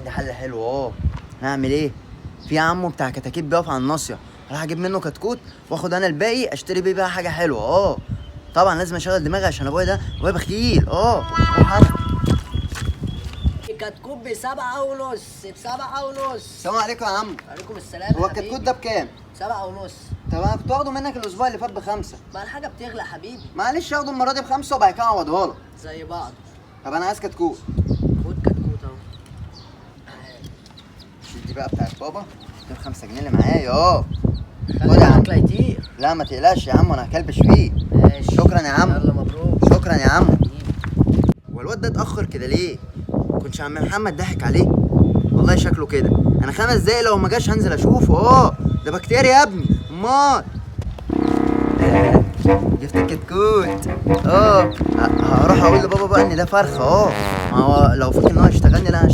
عندي حل حلو اهو. هنعمل ايه؟ في عمو بتاع كتاكيت بيقف على الناصيه، راح اجيب منه كتكوت واخد انا الباقي اشتري بيه بقى حاجه حلوه. طبعا لازم اشغل دماغي عشان ابويا بخيل. روح انا. كتكوت ب7.5. ب7.5. السلام عليكم يا عم. وعليكم السلام. هو الكتكوت ده بكام؟ 7.5. طب انا كنت واخده منك الاسبوع اللي فات ب5. ما الحاجه بتغلى يا حبيبي. معلش اخده المره دي ب5 وبعد كده اعوضها لك. زي بعض. طب انا عايز كتكوت. خد كتكوت اهو. شيل دي بقى بتاعت بابا. دول 5 جنيه اللي معايا. خلي بالك لا يطير. لا ما تقلقش يا عم، انا هكلبش فيه. ماشي. شكرا يا عم. يلا مبروك. شكرا يا عم. هو الواد ده اتاخر كده ليه؟ كنتش عم محمد ضحك عليه؟ والله شكله كده. انا 5 دقايق لو ما جاش هنزل اشوفه. ده بكتيريا يا ابني. امال جبت الكتكوت. هروح اقول لبابا بقى ان ده فرخه. ما هو لو فكر ان هو يشتغلني لا